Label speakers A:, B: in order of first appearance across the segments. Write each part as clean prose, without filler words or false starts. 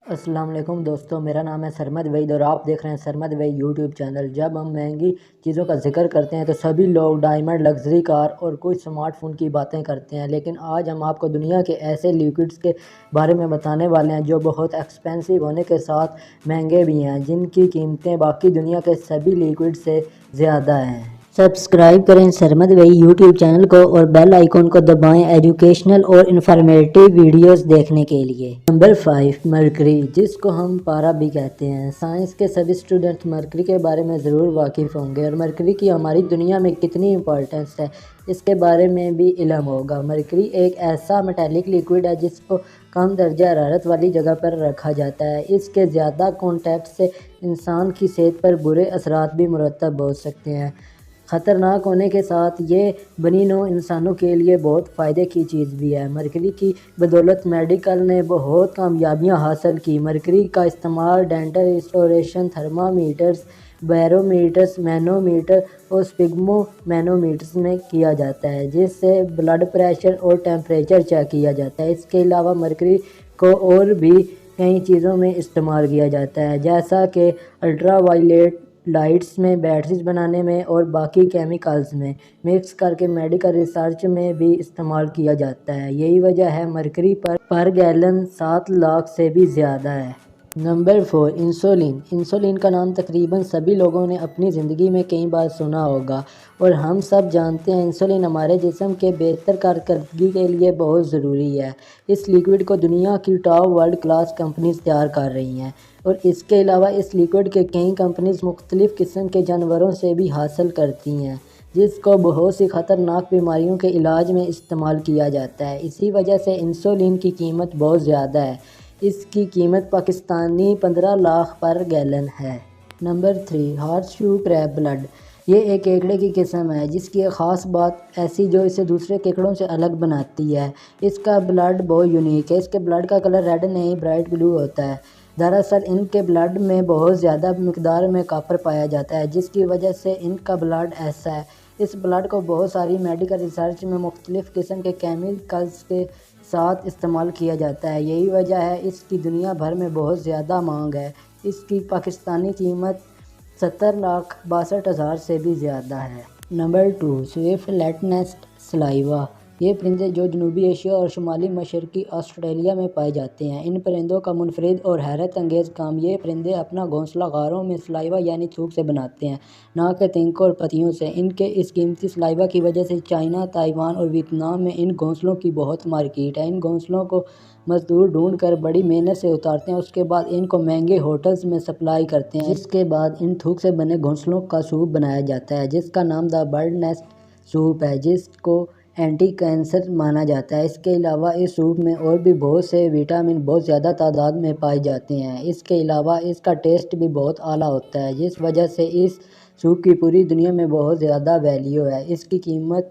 A: السلام علیکم دوستو، میرا نام ہے سرمد وحید اور آپ دیکھ رہے ہیں سرمد وحید یوٹیوب چینل۔ جب ہم مہنگی چیزوں کا ذکر کرتے ہیں تو سبھی لوگ ڈائمنڈ، لگژری کار اور کچھ سمارٹ فون کی باتیں کرتے ہیں، لیکن آج ہم آپ کو دنیا کے ایسے لیکوڈز کے بارے میں بتانے والے ہیں جو بہت ایکسپینسو ہونے کے ساتھ مہنگے بھی ہیں، جن کی قیمتیں باقی دنیا کے سبھی لیکوڈ سے زیادہ ہیں۔ سبسکرائب کریں سرمد وحید یوٹیوب چینل کو اور بیل آئیکن کو دبائیں ایجوکیشنل اور انفارمیٹیو ویڈیوز دیکھنے کے لیے۔ نمبر 5، مرکری، جس کو ہم پارا بھی کہتے ہیں۔ سائنس کے سبھی اسٹوڈنٹس مرکری کے بارے میں ضرور واقف ہوں گے اور مرکری کی ہماری دنیا میں کتنی امپورٹنس ہے اس کے بارے میں بھی علم ہوگا۔ مرکری ایک ایسا میٹالک لیکوڈ ہے جس کو کم درجہ حرارت والی جگہ پر رکھا جاتا ہے۔ اس کے زیادہ کانٹیکٹ سے انسان کی صحت پر برے اثرات بھی مرتب ہو سکتے ہیں۔ خطرناک ہونے کے ساتھ یہ بنی نوع انسانوں کے لیے بہت فائدے کی چیز بھی ہے۔ مرکری کی بدولت میڈیکل نے بہت کامیابیاں حاصل کی۔ مرکری کا استعمال ڈینٹل ریسٹوریشن، تھرمامیٹرز، بیرومیٹرز، مینومیٹر اور سپیگمو مینومیٹرز میں کیا جاتا ہے، جس سے بلڈ پریشر اور ٹیمپریچر چیک کیا جاتا ہے۔ اس کے علاوہ مرکری کو اور بھی کئی چیزوں میں استعمال کیا جاتا ہے، جیسا کہ الٹرا وائلیٹ لائٹس میں، بیٹریز بنانے میں اور باقی کیمیکلز میں مکس کر کے میڈیکل ریسرچ میں بھی استعمال کیا جاتا ہے۔ یہی وجہ ہے مرکری پر گیلن 7 لاکھ سے بھی زیادہ ہے۔ Number 4، insulin. انسولین کا نام تقریباً سبھی لوگوں نے اپنی زندگی میں کئی بار سنا ہوگا اور ہم سب جانتے ہیں انسولین ہمارے جسم کے بہتر کارکردگی کے لیے بہت ضروری ہے۔ اس لیکوڈ کو دنیا کی ٹاپ ورلڈ کلاس کمپنیز تیار کر رہی ہیں اور اس کے علاوہ اس لیکوڈ کے کئی کمپنیز مختلف قسم کے جانوروں سے بھی حاصل کرتی ہیں، جس کو بہت سی خطرناک بیماریوں کے علاج میں استعمال کیا جاتا ہے۔ اسی وجہ سے انسولین کی قیمت بہت زیادہ ہے۔ اس کی قیمت پاکستانی 15 لاکھ پر گیلن ہے۔ نمبر 3، ہارس شو کریب بلڈ۔ یہ ایک کیکڑے کی قسم ہے جس کی ایک خاص بات ایسی جو اسے دوسرے کیکڑوں سے الگ بناتی ہے۔ اس کا بلڈ بہت یونیک ہے۔ اس کے بلڈ کا کلر ریڈ نہیں برائٹ بلو ہوتا ہے۔ دراصل ان کے بلڈ میں بہت زیادہ مقدار میں کاپر پایا جاتا ہے، جس کی وجہ سے ان کا بلڈ ایسا ہے۔ اس بلڈ کو بہت ساری میڈیکل ریسرچ میں مختلف قسم کے کیمیکلز کے ساتھ استعمال کیا جاتا ہے۔ یہی وجہ ہے اس کی دنیا بھر میں بہت زیادہ مانگ ہے۔ اس کی پاکستانی قیمت 70,62,000 سے بھی زیادہ ہے۔ نمبر 2، سوئفٹ لیٹ نیسٹ سلائیوا۔ یہ پرندے جو جنوبی ایشیا اور شمالی مشرقی آسٹریلیا میں پائے جاتے ہیں۔ ان پرندوں کا منفرد اور حیرت انگیز کام، یہ پرندے اپنا گھونسلہ غاروں میں سلائیوا یعنی تھوک سے بناتے ہیں، نہ کہ تنکوں اور پتیوں سے۔ ان کے اس قیمتی سلائیوا کی وجہ سے چائنا، تائیوان اور ویتنام میں ان گھونسلوں کی بہت مارکیٹ ہے۔ ان گھونسلوں کو مزدور ڈھونڈ کر بڑی محنت سے اتارتے ہیں، اس کے بعد ان کو مہنگے ہوٹلز میں سپلائی کرتے ہیں، جس کے بعد ان تھوک سے بنے گھونسلوں کا سوپ بنایا جاتا ہے جس کا نام دی برڈ نیسٹ سوپ ہے، جس کو اینٹی کینسر مانا جاتا ہے۔ اس کے علاوہ اس سوپ میں اور بھی بہت سے وٹامن بہت زیادہ تعداد میں پائے جاتے ہیں۔ اس کے علاوہ اس کا ٹیسٹ بھی بہت اعلیٰ ہوتا ہے، جس وجہ سے اس سوپ کی پوری دنیا میں بہت زیادہ ویلیو ہے۔ اس کی قیمت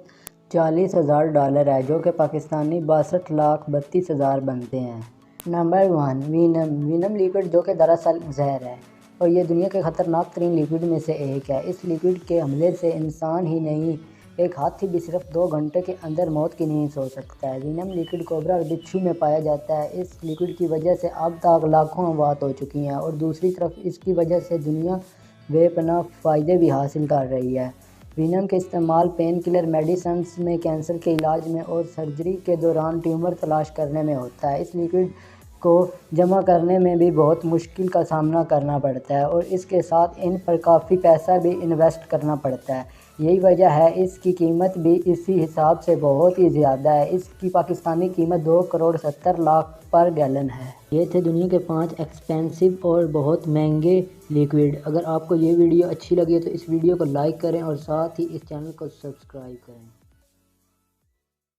A: $40,000 ہے، جو کہ پاکستانی 62,32,000 بنتے ہیں۔ Number 1، venom. وینم لیکوڈ جو کہ دراصل زہر ہے اور یہ دنیا کے خطرناک ترین لیکوڈ میں سے ایک ہے۔ اس لیکوڈ کے حملے سے انسان ہی نہیں، ایک ہاتھی بھی صرف 2 گھنٹے کے اندر موت کی نیند سو سکتا ہے۔ وینم لیکوڈ کوبرا اور بچھو میں پایا جاتا ہے۔ اس لیکوڈ کی وجہ سے اب تک لاکھوں اموات ہو چکی ہیں اور دوسری طرف اس کی وجہ سے دنیا بے پناہ فائدے بھی حاصل کر رہی ہے۔ وینم کے استعمال پین کلر میڈیسنز میں، کینسر کے علاج میں اور سرجری کے دوران ٹیومر تلاش کرنے میں ہوتا ہے۔ اس لیکوڈ کو جمع کرنے میں بھی بہت مشکل کا سامنا کرنا پڑتا ہے اور اس کے ساتھ ان پر کافی پیسہ بھی انویسٹ کرنا پڑتا ہے۔ یہی وجہ ہے اس کی قیمت بھی اسی حساب سے بہت ہی زیادہ ہے۔ اس کی پاکستانی قیمت 2,70,00,000 پر گیلن ہے۔ یہ تھے دنیا کے 5 ایکسپینسو اور بہت مہنگے لیکوڈ۔ اگر آپ کو یہ ویڈیو اچھی لگی تو اس ویڈیو کو لائک کریں اور ساتھ ہی اس چینل کو سبسکرائب کریں۔